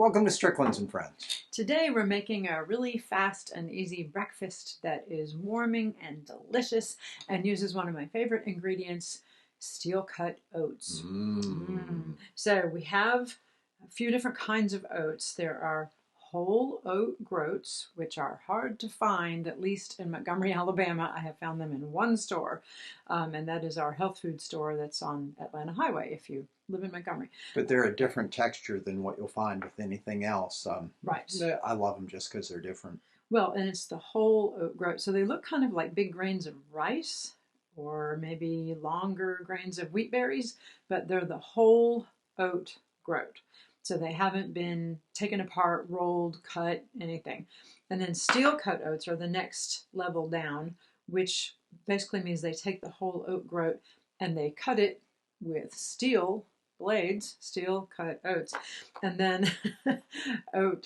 Welcome to Strickland's and Friends. Today we're making a really fast and easy breakfast that is warming and delicious and uses one of my favorite ingredients, steel cut oats. So we have a few different kinds of oats. There are whole oat groats, which are hard to find, at least in Montgomery, Alabama. I have found them in one store, and that is our health food store that's on Atlanta Highway if you live in Montgomery. But they're a different texture than what you'll find with anything else. Right. I love them just because they're different. Well, and it's the whole oat groat. So they look kind of like big grains of rice or maybe longer grains of wheat berries, but they're the whole oat groat. So they haven't been taken apart, rolled, cut, anything. And then steel cut oats are the next level down, which basically means they take the whole oat groat and they cut it with steel blades, steel cut oats. And then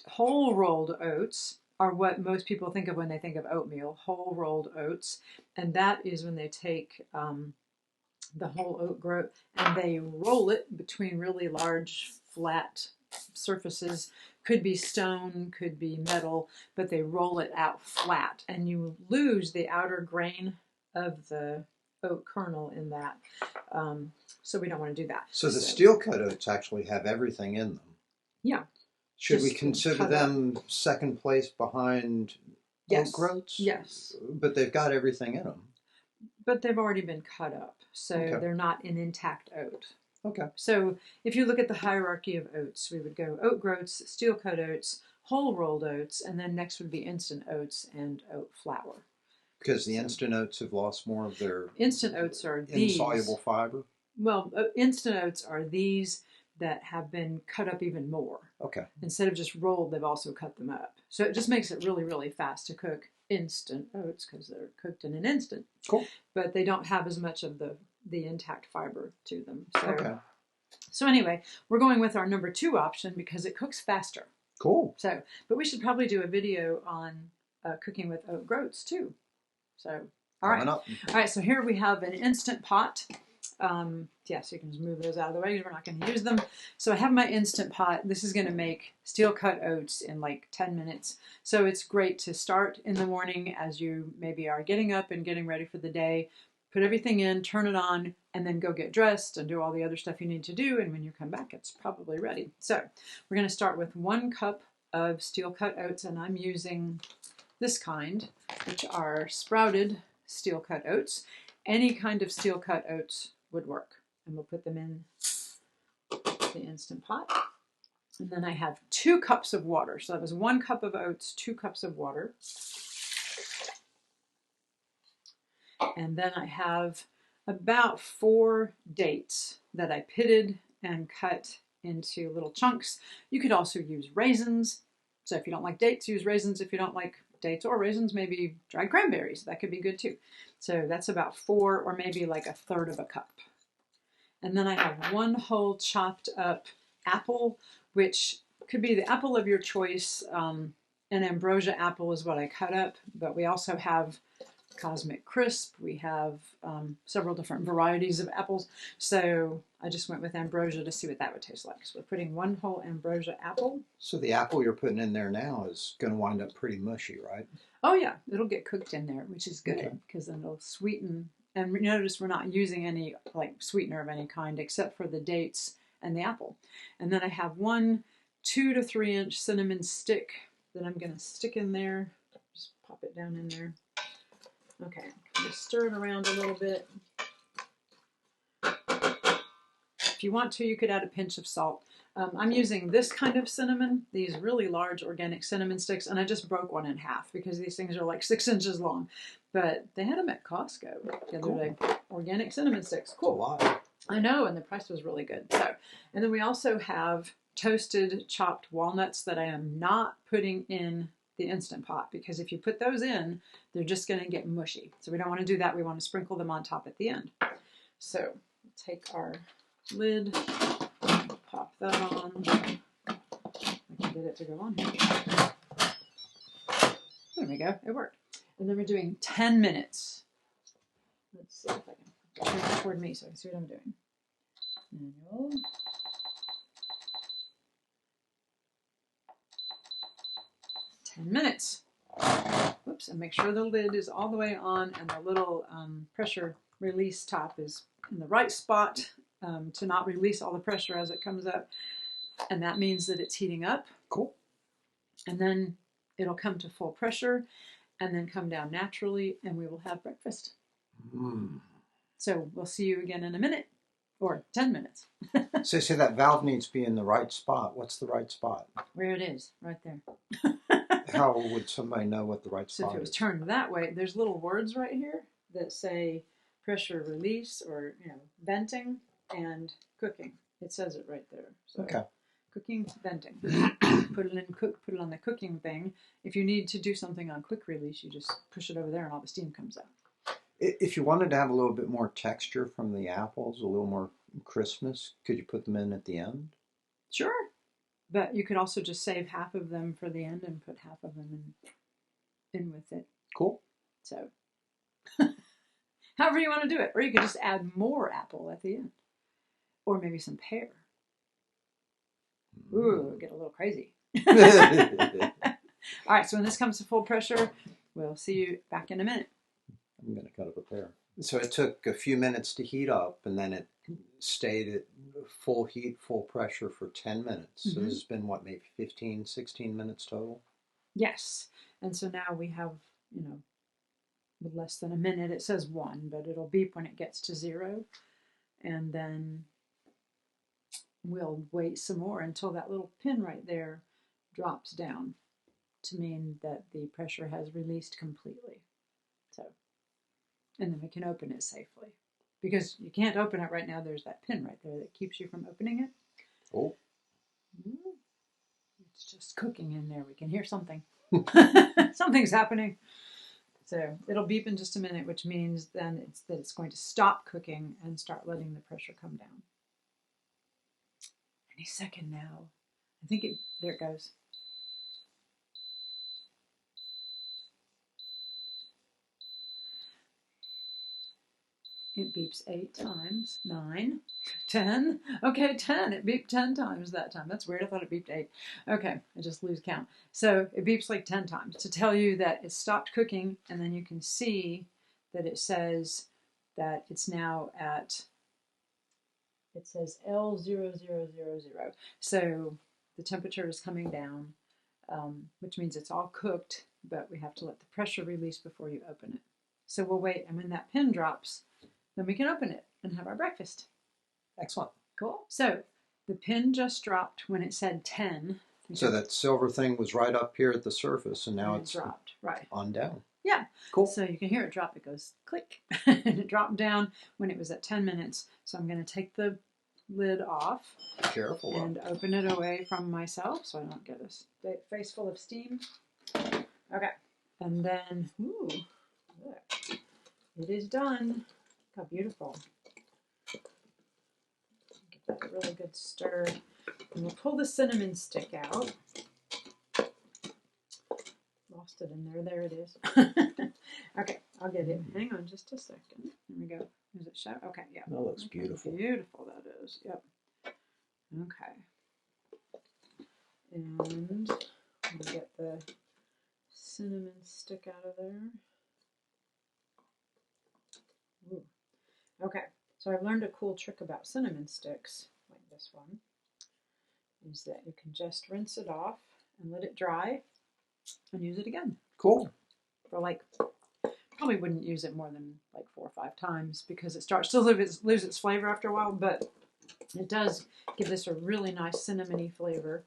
whole rolled oats are what most people think of when they think of oatmeal, whole rolled oats. And that is when they take the whole oat groat and they roll it between really large flat surfaces. Could be stone, could be metal, but they roll it out flat and you lose the outer grain of the oat kernel in that. So we don't want to do that. So the steel cut oats actually have everything in them. Yeah. Should we consider them second place behind oat groats? Yes. But they've got everything in them. But they've already been cut up, so they're not an intact oat. Okay. So if you look at the hierarchy of oats, we would go oat groats, steel cut oats, whole rolled oats, and then next would be instant oats and oat flour. Because the instant oats have lost more of their instant oats are these insoluble fiber? Well, instant oats are these that have been cut up even more. Okay. Instead of just rolled, they've also cut them up. So it just makes it really, really fast to cook instant oats because they're cooked in an instant. Cool. But they don't have as much of the intact fiber to them. So, okay. So anyway, we're going with our number 2 option because it cooks faster. Cool. So, but we should probably do a video on cooking with oat groats too. So, all right. All right, so here we have an instant pot. Yeah, so you can just move those out of the way because we're not going to use them. So I have my instant pot. This is going to make steel cut oats in like 10 minutes. So it's great to start in the morning as you maybe are getting up and getting ready for the day. Put everything in, turn it on, and then go get dressed and do all the other stuff you need to do. And when you come back, it's probably ready. So we're going to start with 1 cup of steel cut oats, and I'm using this kind, which are sprouted steel cut oats. Any kind of steel cut oats would work. And we'll put them in the Instant Pot. And then I have 2 cups of water. So that was 1 cup of oats, 2 cups of water. And then I have about 4 dates that I pitted and cut into little chunks. You could also use raisins. So if you don't like dates, use raisins. If you don't like dates or raisins, maybe dried cranberries. That could be good too. So that's about 4 or maybe like 1/3 of a cup. And then I have 1 whole chopped up apple, which could be the apple of your choice. An ambrosia apple is what I cut up, but we also have Cosmic Crisp. We have several different varieties of apples. So I just went with ambrosia to see what that would taste like. So we're putting 1 whole ambrosia apple. So the apple you're putting in there now is going to wind up pretty mushy, right? Oh yeah, it'll get cooked in there, which is good because then it'll sweeten. And notice we're not using any like sweetener of any kind except for the dates and the apple. And then I have 1 2 to 3 inch cinnamon stick that I'm going to stick in there. Just pop it down in there. Okay, just stir it around a little bit. If you want to, you could add a pinch of salt. I'm using this kind of cinnamon, these really large organic cinnamon sticks, and I just broke one in half because these things are like 6 inches long. But they had them at Costco the other day. Organic cinnamon sticks. Cool. That's a lot. I know, and the price was really good. So, and then we also have toasted chopped walnuts that I am not putting in the Instant Pot because if you put those in, they're just going to get mushy. So we don't want to do that. We want to sprinkle them on top at the end. So take our lid, pop that on. I can get it to go on here. There we go. It worked. And then we're doing 10 minutes. Let's see if I can turn it toward me so I can see what I'm doing. 10 10 minutes. Whoops, and make sure the lid is all the way on and the little pressure release top is in the right spot to not release all the pressure as it comes up. And that means that it's heating up. Cool. And then it'll come to full pressure and then come down naturally, and we will have breakfast. So we'll see you again in a minute or 10 minutes. So that valve needs to be in the right spot. What's the right spot? Where it is, right there. How would somebody know what the right spot is? So if it was turned that way, there's little words right here that say pressure release or venting and cooking. It says it right there. So okay. Cooking, venting. Put it on the cooking thing. If you need to do something on quick release, you just push it over there and all the steam comes out. If you wanted to have a little bit more texture from the apples, a little more crispness, could you put them in at the end? Sure. But you could also just save half of them for the end and put half of them in with it. Cool. So, however you want to do it. Or you could just add more apple at the end. Or maybe some pear. Ooh, get a little crazy. All right, so when this comes to full pressure, we'll see you back in a minute. I'm going to cut up a pear. So it took a few minutes to heat up, and then it stayed at full heat, full pressure for 10 minutes. So this has been, what, maybe 15, 16 minutes total? Yes. And so now we have, with less than a minute. It says 1, but it'll beep when it gets to 0. And then we'll wait some more until that little pin right there drops down to mean that the pressure has released completely. So, and then we can open it safely. Because you can't open it right now. There's that pin right there that keeps you from opening it. Oh. It's just cooking in there. We can hear something. Something's happening. So it'll beep in just a minute, which means then it's going to stop cooking and start letting the pressure come down. Any second now. I think there it goes. It beeps 8 times, 9, 10. Okay, 10. It beeped 10 times that time. That's weird. I thought it beeped 8. Okay, I just lose count. So it beeps like 10 times to tell you that it stopped cooking, and then you can see that it says that it's now at, it says L0000. So the temperature is coming down, which means it's all cooked, but we have to let the pressure release before you open it. So we'll wait, and when that pin drops, then we can open it and have our breakfast. Excellent. Cool. So the pin just dropped when it said 10. So that silver thing was right up here at the surface, and now it's dropped. Right. On down. Yeah. Cool. So you can hear it drop. It goes click. And it dropped down when it was at 10 minutes. So I'm going to take the lid off. Careful. And open it away from myself so I don't get a face full of steam. Okay. And then, ooh, look. It is done. Look how beautiful. Give that a really good stir. And we'll pull the cinnamon stick out. Lost it in there. There it is. Okay, I'll get it. Hang on just a second. There we go. Is it show? Okay, yeah. That looks beautiful. Beautiful that is. Yep. Okay. And we'll get the cinnamon stick out of there. Ooh. Okay, so I've learned a cool trick about cinnamon sticks, like this one, is that you can just rinse it off and let it dry and use it again. Cool. For probably wouldn't use it more than like 4 or 5 times because it starts to lose its flavor after a while, but it does give this a really nice cinnamony flavor.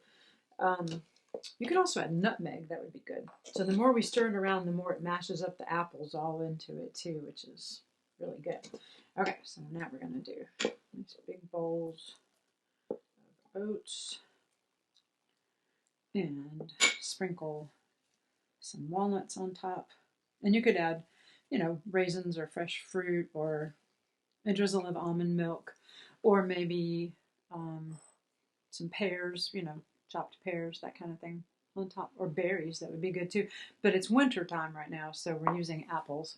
You could also add nutmeg, that would be good. So the more we stir it around, the more it mashes up the apples all into it too, which is really good. Okay, so now we're going to do these big bowls of oats and sprinkle some walnuts on top. And you could add, raisins or fresh fruit or a drizzle of almond milk or maybe some pears, chopped pears, that kind of thing on top, or berries, that would be good too. But it's winter time right now, so we're using apples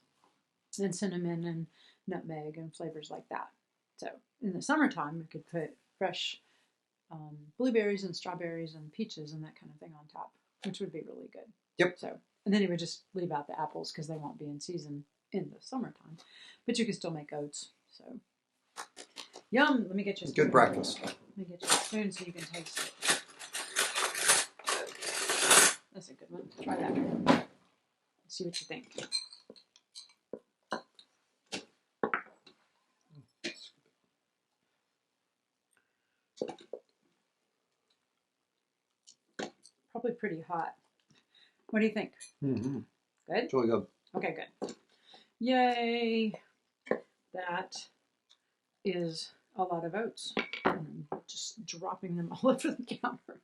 and cinnamon and nutmeg and flavors like that. So in the summertime, we could put fresh blueberries and strawberries and peaches and that kind of thing on top, which would be really good Yep. So, and then you would just leave out the apples because they won't be in season in the summertime. But you can still make oats. So, yum! Let me get you a spoon. Good breakfast. Let me get you a spoon so you can taste it. That's a good one. Try that. See what you think. Probably pretty hot. What do you think? Mm-hmm. Good? It's really good. Okay, good. Yay! That is a lot of oats. I'm just dropping them all over the counter.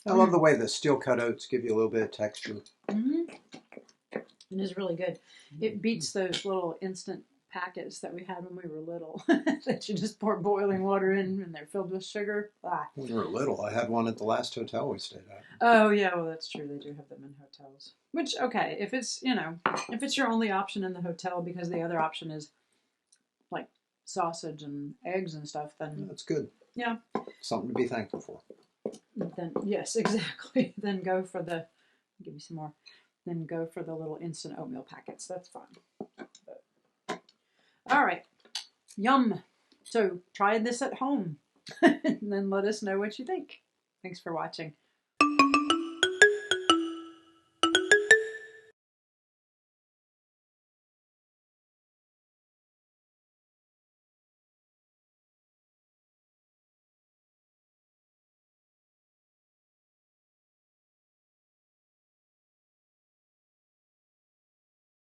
I love the way the steel cut oats give you a little bit of texture. Mm-hmm. It is really good. It beats those little instant packets that we had when we were little that you just pour boiling water in and they're filled with sugar. Ah. When we were little, I had one at the last hotel we stayed at. Oh yeah, well that's true. They do have them in hotels. Which okay, if it's if it's your only option in the hotel because the other option is like sausage and eggs and stuff, then That's good. Yeah. Something to be thankful for. Then yes, exactly. Then go for the give me some more. Then go for the little instant oatmeal packets. That's fine. But, all right. Yum. So try this at home and then let us know what you think. Thanks for watching.